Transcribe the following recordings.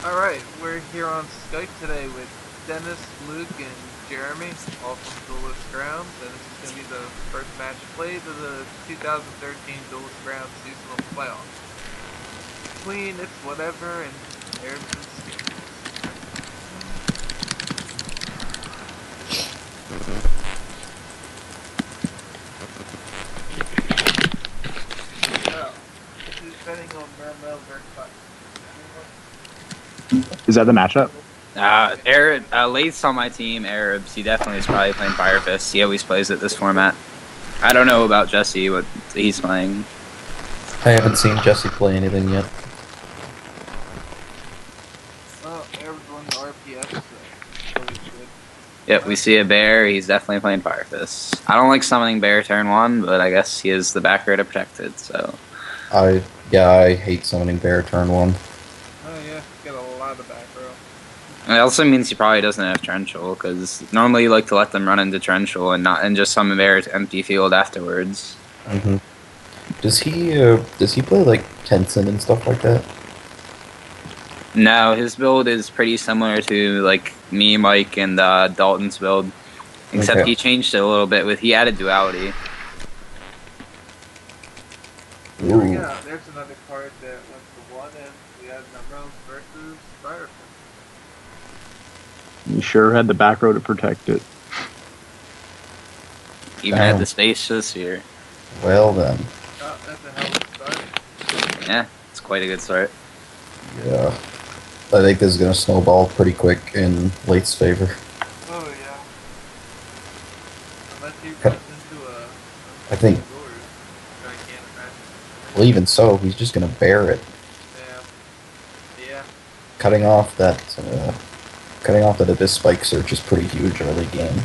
Alright, we're here on Skype today with Dennis, Luke, and Jeremy, all from DuelistGroundz, and this is going to be the first match played of the 2013 DuelistGroundz seasonal playoffs. Between It's Whatever and Arabs and Scarabs. So, who's betting on Mermel versus Buck? Is that the matchup? Late's on my team, Arabs. He definitely is probably playing Fire Fist. He always plays at this format. I don't know about Jesse, what he's playing. I haven't seen Jesse play anything yet. Well, Arabs won the RPS, so always good. Yep, we see a bear. He's definitely playing Fire Fist. I don't like summoning bear turn 1, but I guess he is the back row to protect it, so. I hate summoning bear turn 1. Oh yeah, get a lot of back row. It also means he probably doesn't have Trenchal, because normally you like to let them run into Trenchal and just summon bear to empty field afterwards. Mm-hmm. Does he play like Tensin and stuff like that? No, his build is pretty similar to like me, Mike, and Dalton's build, except Okay. he changed it a little bit. He added duality. Here we Ooh. go. There's another card that went to 1, and we have Numrose versus Firefist. You sure had the back row to protect it. Even had the space this year. Well then, Oh, that's a hell of a start. Yeah, it's quite a good start. yeah. I think this is gonna snowball pretty quick in Late's favor. Oh yeah. Unless he runs into a I think. doors, which I can't imagine. Well, even so, he's just gonna bear it, Yeah. Yeah. cutting off that Abyss Spike Search is pretty huge early game.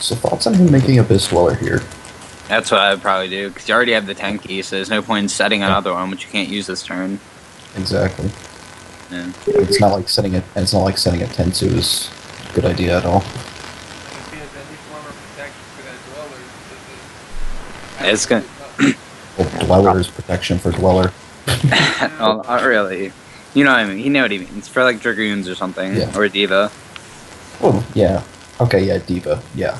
So thoughts on him making Abyss Dweller here? That's what I would probably do, because you already have the Tenki, so there's no point in setting another one, which you can't use this turn. Exactly. Yeah. It's not like setting it. It's not like setting a Tensu is a good idea at all. Like if he has any form of protection for that dweller, It's gonna. Well, Dweller is protection for Dweller. Well, not really. You know what I mean? You know what he means. For like Dragoons or something, Yeah. or Diva. Oh, yeah. Okay, yeah, Diva, yeah.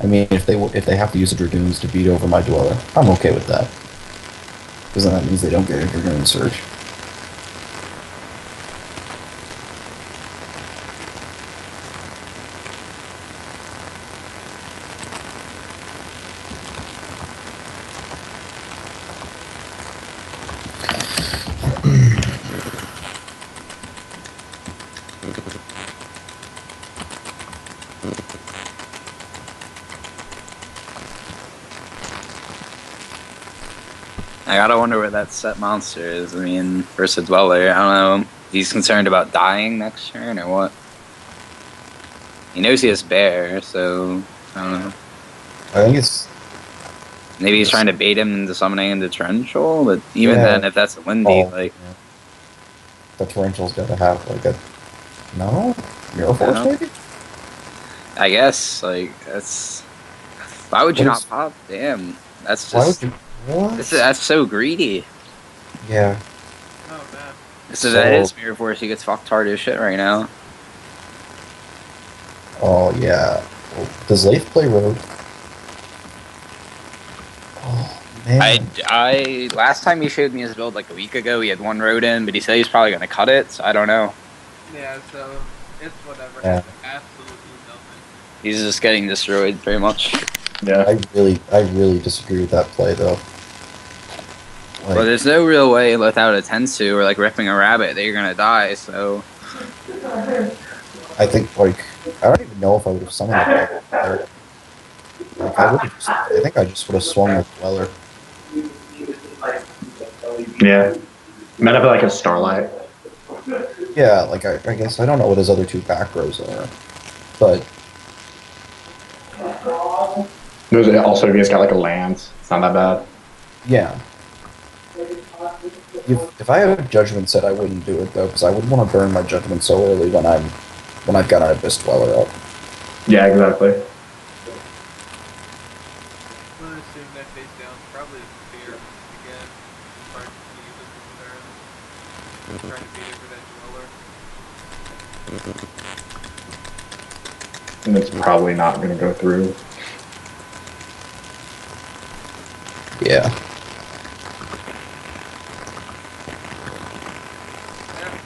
I mean, if they have to use the Dragoons to beat over my Dweller, I'm okay with that. Because then that means they don't get a Dragoon Surge. I gotta wonder where that set monster is. I mean, versus Dweller. I don't know. He's concerned about dying next turn or what? He knows he has bear, so I don't know. I think it's... Maybe he's trying to bait him into summoning into Torrential, but even Yeah. then, if that's windy, like yeah. The Torrential's gotta have, like, a... No? Mirror Force, No. maybe? I guess like that's. Why would you What not is- pop? Damn, that's Why just. would you... What? That's so greedy. Yeah. Oh man. So So- that is Mirror Force. He gets fucked hard as shit right now. Oh, yeah. Well, does Leif play Road? Oh, man. I last time he showed me his build like a week ago. He had one road in, but he said he's probably gonna cut it. So I don't know. Yeah, so it's whatever. Yeah. Absolutely nothing. He's just getting destroyed very much. Yeah. I really disagree with that play, though. Like, Well, there's no real way without a Tensu or like ripping a rabbit that you're gonna die. So I think, like, I don't even know if I would have summoned it there. Like, I think I just would have swung with Dweller. Yeah. Might have like a Starlight. Yeah, like, I guess I don't know what his other two back rows are, but There's also, if he's got like a lance, it's not that bad. Yeah. If I had a judgment set, I wouldn't do it though, because I wouldn't want to burn my judgment so early when I've got an Abyss Dweller up. Yeah, exactly. I'm gonna assume that face down probably is fear again. Hard to use it for turn. Trying to beat it for that dweller. And it's probably not going to go through. Yeah.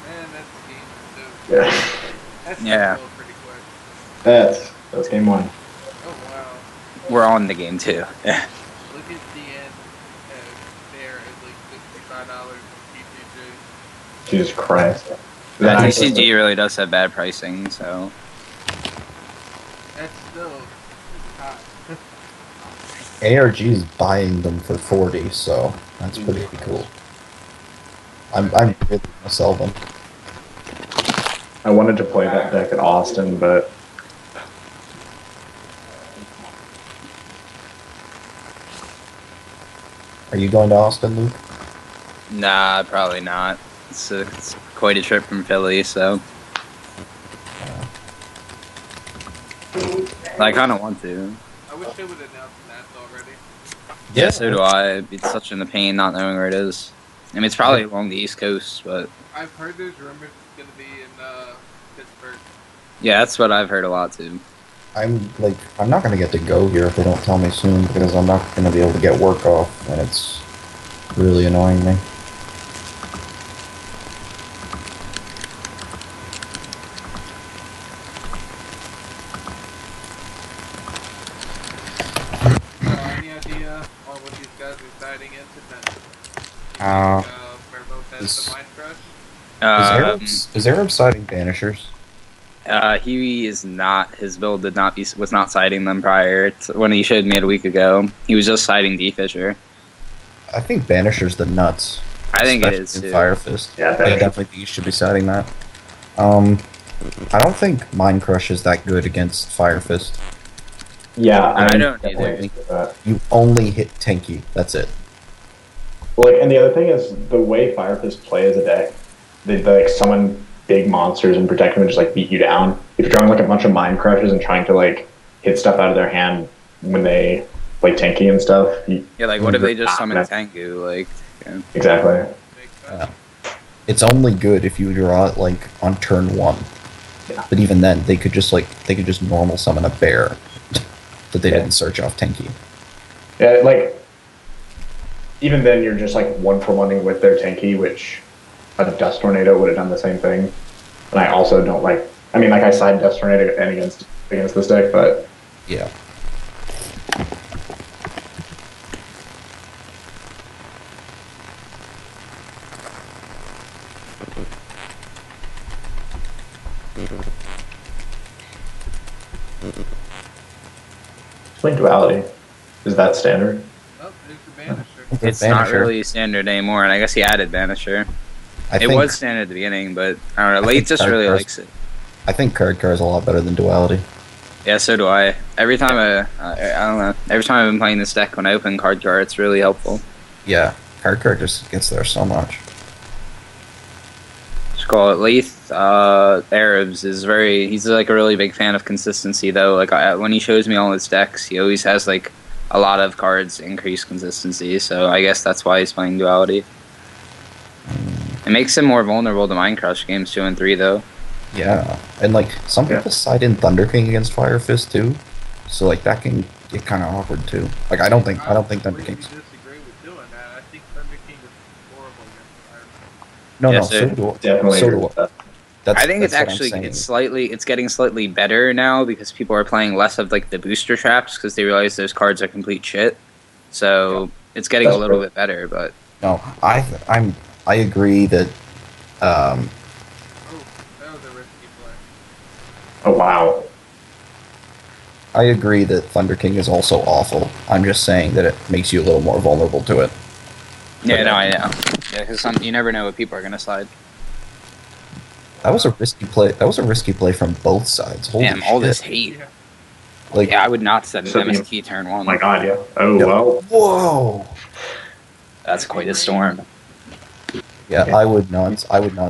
Man, that's game two. Yeah. That's Yeah. pretty quick. That's game one. Oh wow. We're on the game too. Look at the end there at like $65 on PTG. Jesus Christ. That TCG really does have bad pricing, so. That's still hot. ARG is buying them for 40, so that's pretty cool. I'm really gonna sell them. I wanted to play that deck at Austin, but Are you going to Austin, Luke? Nah, probably not. It's quite a trip from Philly, so. I kind of want to. I wish they would announce that already. Yeah, so do I. It'd be such in the pain not knowing where it is. I mean, it's probably along the East Coast, but. I've heard there's rumors it's going to be in Pittsburgh. Yeah, that's what I've heard a lot too. I'm not gonna get to go here if they don't tell me soon, because I'm not gonna be able to get work off, and it's really annoying me. Any idea on what these guys are siding into then? Where both has the Mind Crush? Is Arab siding Banishers? He is not. His build was not citing them prior to when he showed me it a week ago. He was just citing D-Fisher. I think Banisher's the nuts. I think it especially is in too. Fire Fist. Yeah, I Banisher. definitely think you should be siding that. I don't think Mind Crush is that good against Fire Fist. yeah, I mean, don't either. You only hit Tenki. That's it. Like, and the other thing is the way Fire Fist play as a deck, they like summon big monsters and protect them and just like beat you down. If you're drawing like a bunch of Mind Crushes and trying to like hit stuff out of their hand when they play Tenki and stuff, Yeah, like what if they just summon Tengu? Like, yeah. Exactly. Makes sense. It's only good if you draw it like on turn 1. Yeah. But even then, they could just normal summon a bear that they didn't search off Tenki. Yeah, like even then you're just like 1-for-1ing with their Tenki, which a Dust Tornado would have done the same thing. And I also don't like. I mean, like I side Dust Tornado and against this deck, but Yeah. Explain Duality. Is that standard? Oh, there's the Banisher. It's not really standard anymore, and I guess he added Banisher. I It think, was standard at the beginning, but I don't know. I Late think just Card really Cars- likes it. I think Card is a lot better than Duality. Yeah, so do I. Every time I don't know. Every time I've been playing this deck, when I open card car, it's really helpful. Yeah, Card just gets there so much. Just call it Leith. Arabs is he's like a really big fan of consistency though. Like when he shows me all his decks, he always has like a lot of cards increase consistency. So I guess that's why he's playing Duality. It makes him more vulnerable to Mind Crush games 2 and 3 though. Yeah, and like some people side in Thunder King against Fire Fist too, so like that can get kind of awkward too. Like I don't think Thunder King's. disagree with doing that. I think Thunder King is horrible against Fire. No, Yeah, no, so- so do I. Definitely. So agree do with that. That's, I think it's that's what I'm actually saying. it's getting slightly better now because people are playing less of like the booster traps because they realize those cards are complete shit. So it's getting That's a little true. bit better, but No, I agree that. Oh, that was a risky play. Oh wow. I agree that Thunder King is also awful. I'm just saying that it makes you a little more vulnerable to it. yeah, no, I know. Yeah, because you never know what people are gonna slide. That was a risky play. That was a risky play from both sides. Holy Damn, all shit. this hate. Yeah. Like, Yeah, I would not set an So, MST turn oh 1. my god, yeah. Oh, yeah. well. Whoa! That's quite a storm. Yeah, Okay. I would not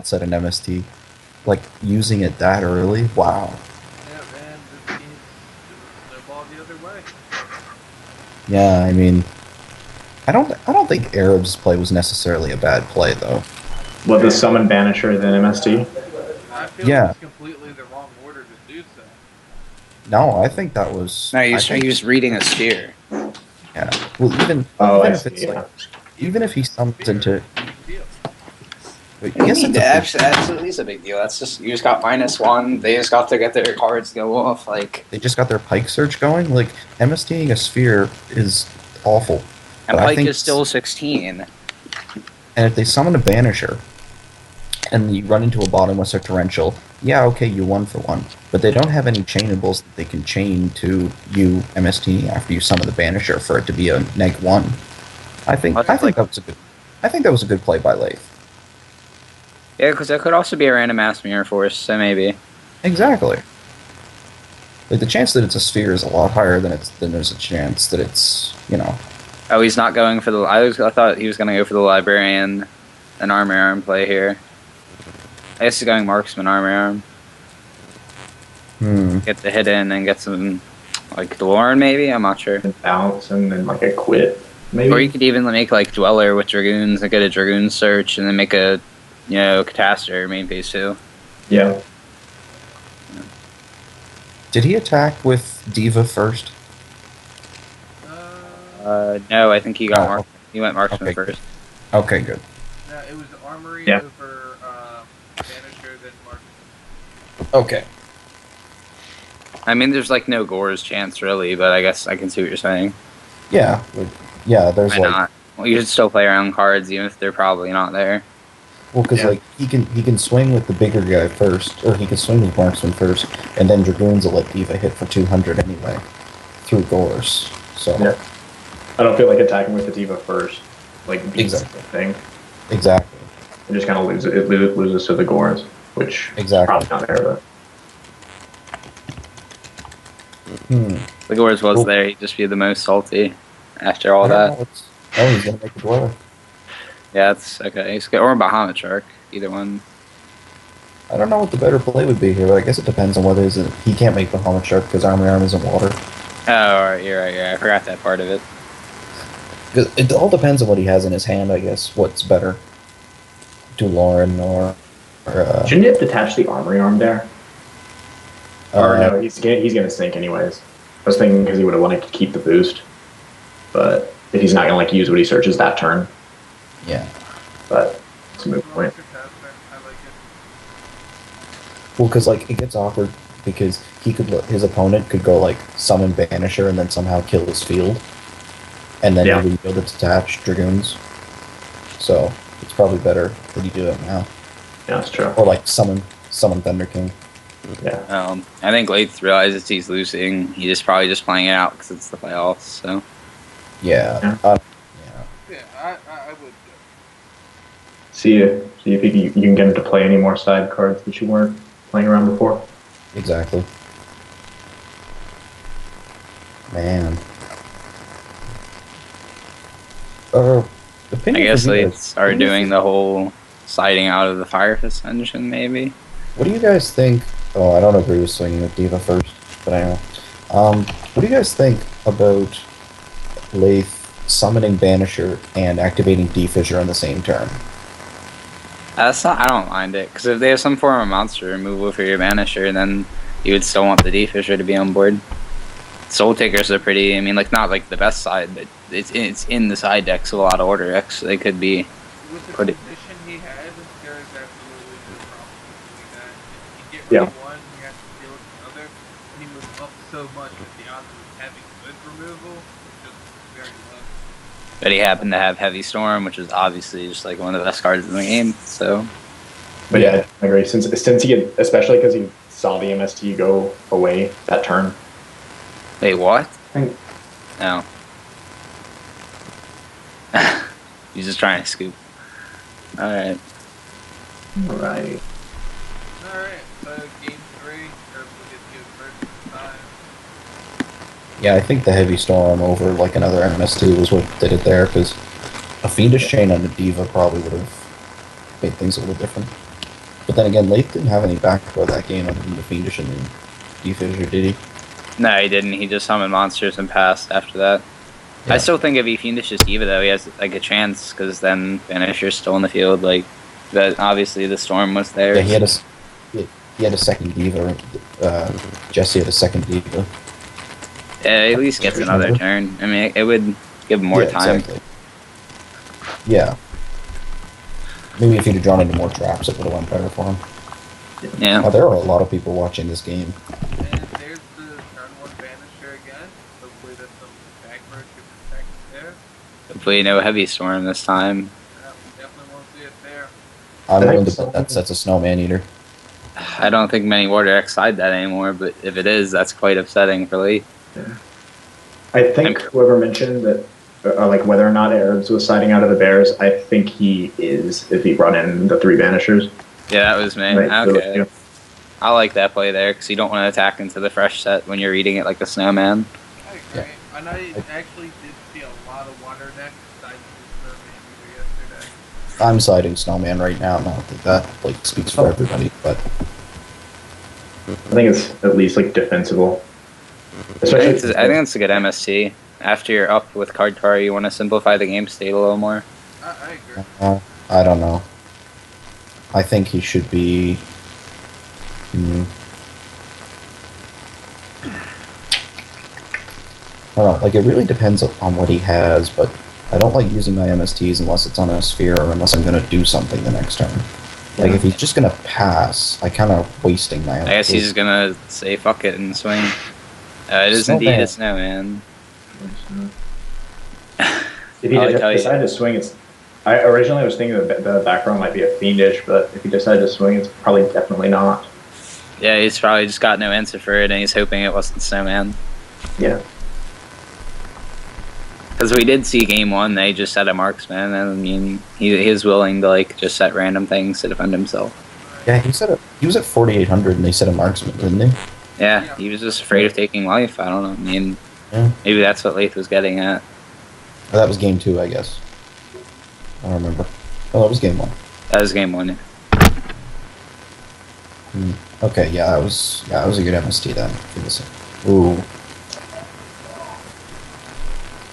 set an MST. Like, using it that early? Wow. Yeah, man, this game's gonna snowball the other way. Yeah, I mean, I don't think Arab's play was necessarily a bad play, though. What, the summon Banisher than MST? I feel Yeah. it's completely the wrong order to do so. No, I think that was... No, I you're think- just reading a sphere. Yeah. Well, even, Oh, even I if see, it's yeah. like, even if he summons into... Deal. Yes, it's a Absolutely is a big deal. That's just, you just got -1. They just got to get their cards go off. Like, they just got their Pike search going. Like, MSTing a sphere is awful. and But I Pike think is still 16. And if they summon a Banisher, and you run into a bottomless or torrential, yeah, okay, you 1-for-1. But they don't have any chainables that they can chain to you MST after you summon the Banisher for it to be a -1. I think that was a good play by Lathe. Yeah, because that could also be a random mass mirror force, so maybe. Exactly. Like, the chance that it's a sphere is a lot higher than there's a chance that it's, you know. Oh, he's not going for the... I thought he was going to go for the Librarian and Armor Arm play here. I guess he's going Marksman Armor Arm. Get the hit in and get some, like, Dwarven maybe? I'm not sure. Bounce and then like a quit, maybe? Or you could even make, like, Dweller with Dragoons and get a Dragoon search and then make a, you know, Catastor main phase 2. Yeah. Did he attack with Diva first? No, I think he got Oh, he went Marksman okay. first. Okay, good. No, it was Armory Yeah. over Banisher, then Mark. Okay. I mean, there's, like, no Gore's chance, really, but I guess I can see what you're saying. Yeah. Yeah, there's Why like... not? Well, you should still play around cards, even if they're probably not there. Well, because Yeah. like he can swing with the bigger guy first, or he can swing with Marksman first, and then Dragoons will let Diva hit for 200 anyway through Gores. So Yeah. I don't feel like attacking with the Diva first, like, beats Exactly. the thing. exactly, It just kind of loses to the Gores, which Exactly. is probably not there, but... The Gores was Cool. there, he'd just be the most salty after all I don't that. know what's- Oh, he's gonna make a dweller. Yeah, it's okay. He's good. Or Bahamut Shark, either one. I don't know what the better play would be here, but I guess it depends on whether he can't make Bahamut Shark because Army Arm isn't water. Oh, alright, you're right, I forgot that part of it. 'Cause it all depends on what he has in his hand, I guess. What's better, Duloran or Shouldn't you have detached the Armory Arm there? Or no, he's gonna sink anyways. I was thinking because he would have wanted to keep the boost, but if he's not gonna like use what he searches that turn, yeah. but it's a moot point. I like it. Well, because like it gets awkward because his opponent could go like summon Banisher and then somehow kill his field, and then Yeah. he would be able to detach Dragoons. So it's probably better that you do it now, Yeah, that's true. or like summon Thunder King. Yeah, I think Lath realizes he's losing. He's just probably just playing it out because it's the playoffs, so. Yeah. Yeah. Yeah. Yeah, I would. see if you can get him to play any more side cards that you weren't playing around before. Exactly. Man. I Opinion guess from you they guys. started What do you doing think- the whole siding out of the Fire Fist engine, maybe. What do you guys think? Oh, I don't agree with swinging with Diva first, but anyway. What do you guys think about Lath summoning Banisher and activating D-Fissure on the same turn? That's not. I don't mind it because if they have some form of monster removal for your Banisher, then you would still want the D-Fisher to be on board. Soul Takers are pretty. I mean, like not like the best side, but it's in the side decks with a lot of order decks. So they could be. With the Put it- position he had, there is absolutely no problem with doing that. If you get rid Yeah. of one, you have to deal with the other. And he moves up so much that the odds of having good removal is just very low. But he happened to have Heavy Storm, which is obviously just like one of the best cards in the game. So But yeah, I agree. Since he had, especially because he saw the MST go away that turn. wait, what? Think- No. He's just trying to scoop. All right. All right. Alright, so game 3, Kirk will get to go first this time. Yeah, I think the heavy storm over like another MST was what did it there, because a fiendish chain on the diva probably would have made things a little different. But then again, Leith didn't have any back row that game other than the fiendish and the D-Fisher, did he? No, he didn't. He just summoned monsters and passed after that. Yeah. I still think if he fiendishes Diva though, he has like a chance because then Vanisher's still in the field. Like that, obviously the storm was there. Yeah, he had a second diva. Jesse had a second diva. Yeah, at least gets another turn. I mean, it would give him more Yeah, time. exactly. Yeah. Maybe if he'd have drawn into more traps, it would have went better for him. Yeah. Now, there are a lot of people watching this game. And there's the turn 1 Vanisher again. Hopefully there's some back row to protect there. Hopefully no heavy storm this time. We definitely won't see it there. I'm willing to bet that sets a snowman eater. I don't think many Water X side that anymore, but if it is, that's quite upsetting for Lee. Yeah. I think whoever mentioned that, like whether or not Arabs was siding out of the Bears, I think he is if he brought in the 3 Banishers. Yeah, that was me. Right, Okay. so, yeah. I like that play there because you don't want to attack into the fresh set when you're reading it like a snowman. I agree. Yeah. And I actually did see a lot of water decks deciding to Snowman either yesterday. I'm siding snowman right now. Not that that like speaks for everybody, but I think it's at least like defensible. I think it's a good MST. After you're up with card car, you want to simplify the game state a little more. I agree. I don't know. I think he should be. I don't know. Like, it really depends on what he has, but I don't like using my MSTs unless it's on a sphere or unless I'm going to do something the next turn. Like, if he's just going to pass, I kind of wasting my. I guess he's just gonna say fuck it and swing. It is Snowman. indeed a snowman. If he decided to swing, it's. I originally was thinking the back row might be a fiendish, but if he decided to swing, it's probably definitely not. Yeah, he's probably just got no answer for it, and he's hoping it wasn't snowman. Yeah. Because we did see game 1, they just set a marksman, and I mean, he is willing to like just set random things to defend himself. Yeah, he was at 4,800 and they set a marksman, didn't they? Yeah, he was just afraid of taking life. I don't know. I mean, Yeah. maybe that's what Leith was getting at. Oh, that was game 2, I guess. I don't remember. Oh, that was game 1. That was game 1. Okay, yeah, that was a good MST then. For this. Ooh.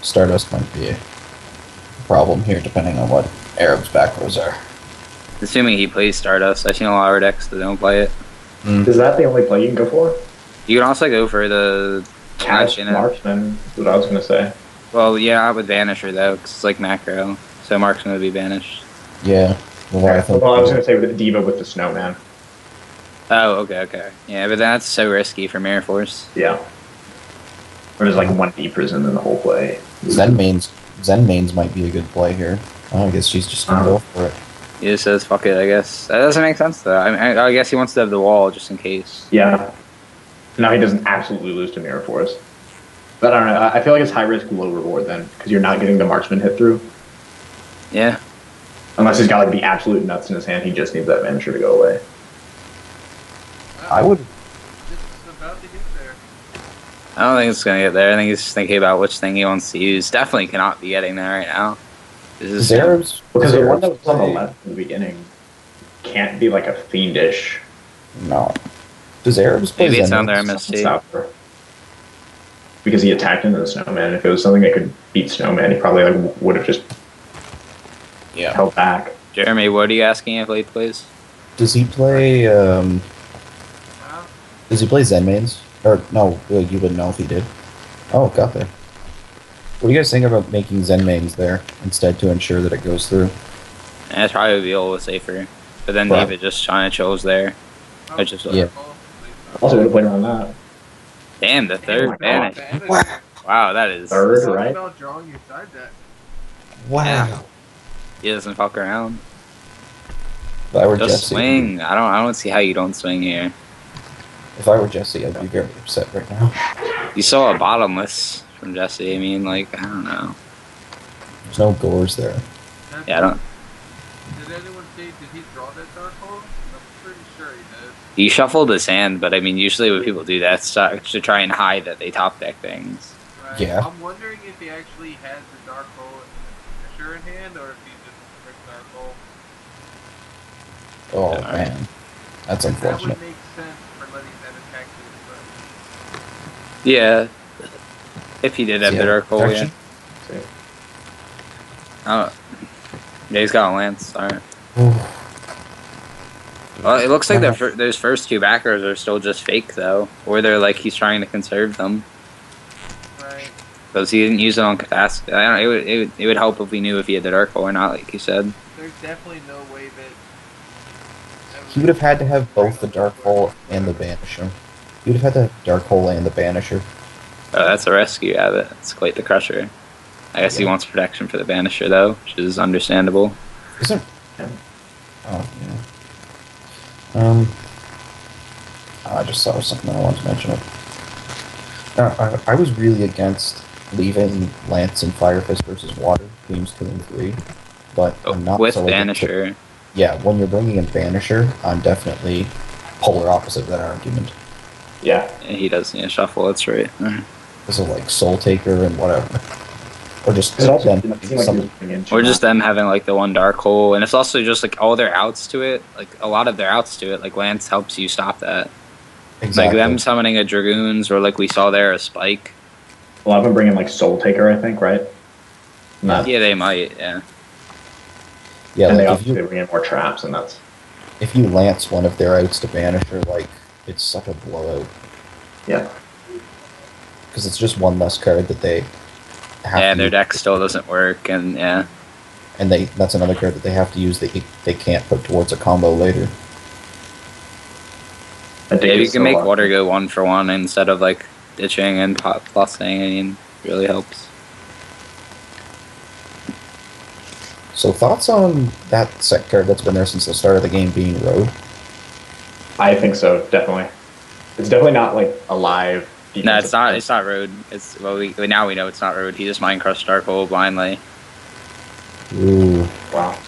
Stardust might be a problem here, depending on what Arab's back rows are. Assuming he plays Stardust, I've seen a lot of decks that don't play it. Is that the only play you can go for? You can also go for the Cast Marksman is what I was going to say. Well, yeah, with Vanisher though, because it's like macro, so Marksman would be banished. Yeah. Well, I think Well, I was going to say with the Diva with the Snowman. Oh, okay. Yeah, but that's so risky for Mirror Force. Yeah. Or there's like 1 deep prison in the whole play. Zen mains might be a good play here. I guess she's just gonna go for it. He just says, fuck it, I guess. That doesn't make sense, though. I guess he wants to have the wall, just in case. Yeah. Now he doesn't absolutely lose to Mirror Force. But I don't know. I feel like it's high risk, low reward then, because you're not getting the marksman hit through. Yeah. Unless he's got like the absolute nuts in his hand, he just needs that Vanisher to go away. I would. It's about to get there. I don't think it's going to get there. I think he's just thinking about which thing he wants to use. Definitely cannot be getting there right now. This is Arabs Because the one that was on the left in the beginning can't be like a fiendish. No. Does Arabs play Maybe it's Zen on their mains? MST. Because he attacked into the Snowman. If it was something that could beat Snowman, he probably like would have just held back. Jeremy, what are you asking if Leith plays? Does he play? Huh? Does he play Zen mains? Or no? You wouldn't know if he did. Oh, got there. What do you guys think about making Zen mains there instead to ensure that it goes through? And it's probably be a little safer. But then Right. David just trying to chills there. Oh, I just Yeah. Also, would have played around that. Damn, the third my banish. Wow. Wow, that is. Third, Talk right? about drawing your side deck. Wow. He doesn't fuck around. If I were Just Jesse, swing. I don't see how you don't swing here. If I were Jesse, I'd be very upset right now. You saw a bottomless from Jesse. I mean, like, I don't know. There's no gores there. Yeah, I don't. Did anyone see? Did he draw that dark hole? I'm pretty sure he did. He shuffled his hand, but I mean, usually when people do that, it's to try and hide that they top deck things. Right. Yeah. I'm wondering if he actually had the Dark Hole and the Finisher in hand, or if he just ripped Dark Hole. Oh Alright. man, that's That unfortunate. would make sense for letting that attack to his Yeah. If he did have the Dark Hole, yeah. protection? Oh. Yeah, he's got a Lance. Alright. Ooh. Well, it looks like those first two backers are still just fake, though. Or they're like he's trying to conserve them. Right. Because he didn't use it on capacity. I don't know, it would help if we knew if he had the Dark Hole or not, like you said. There's definitely no way that He would have had to have both the Dark Hole and the Banisher. He would have had the Dark Hole and the Banisher. Oh, that's a rescue habit. It's quite the Crusher. I guess he wants protection for the Banisher, though, which is understandable. Isn't? Oh yeah. I just thought of something I wanted to mention. I was really against leaving Lance and Fire Fist versus Water teams 2 and 3, but I'm not With so Banisher. Yeah, when you're bringing in Banisher, I'm definitely polar opposite of that argument. Yeah. Yeah, he does need a shuffle, that's right. Because of like Soul Taker and whatever, or just It also them didn't seem like some- he was bringing in too Or just much. them having like the one Dark Hole, and it's also just like all their outs to it, like a lot of their outs to it, like Lance helps you stop that. exactly. Like them summoning a Dragoons, or like we saw there, a Spike. A lot of them bring in like Soul Taker, I think, right? Not, Yeah, they might, yeah. Yeah, and they like also bring in more traps, and that's if you lance one of their outs to Banisher, like it's such a blowout yeah. because it's just one less card that they have. Yeah, to their use. deck still doesn't work, and yeah. And that's another card that they have to use that they can't put towards a combo later. I think Yeah, you it's can make still, water go 1-for-1 instead of like ditching and plussing, I mean, really helps. So thoughts on that set card that's been there since the start of the game being Road? I think so, definitely. It's definitely not like a live. No, it's not. It's not Road. It's now we know it's not Road. He just mind crushed Dark Hole blindly. Ooh, Wow.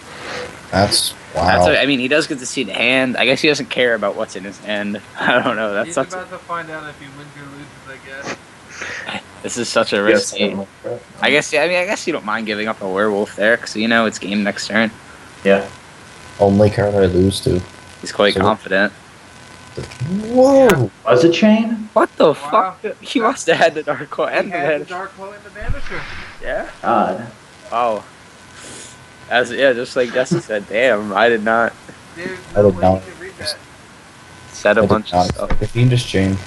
that's wow. That's I mean, he does get to see the hand. I guess he doesn't care about what's in his hand. I don't know. he's That's about to find out if he wins or loses, I guess. this is such a Yes, risky. I guess. Yeah, I mean, I guess you don't mind giving up a werewolf there, because you know it's game next turn. Yeah. Only card I lose to. He's quite So- confident. Whoa! Was it Chain? What the Wow. fuck? He must have had the Dark Hole and He the had the Banisher. Dark Hole and the Banisher. Yeah. God. Oh. Just like Jesse said. Damn, I did not There's I no did way not. you can read that. set I a did bunch of not stuff. expect the Fiendish Chain.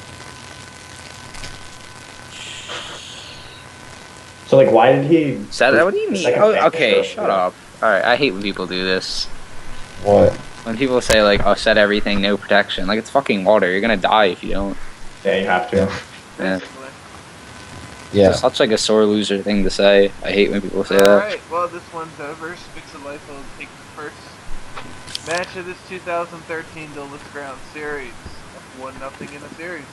So like, why did he? Set what do you mean? Second Oh, phase, okay, so- shut up. Alright, I hate when people do this. What? When people say like, "Oh, set everything, no protection," like it's fucking water. You're gonna die if you don't. Yeah, you have to. Yeah. Basically. Yeah. It's such like a sore loser thing to say. I hate when people say that. Alright, well, this one's over. Spix Life will take the first match of this 2013 DuelistGroundz series. 1-0 in the series.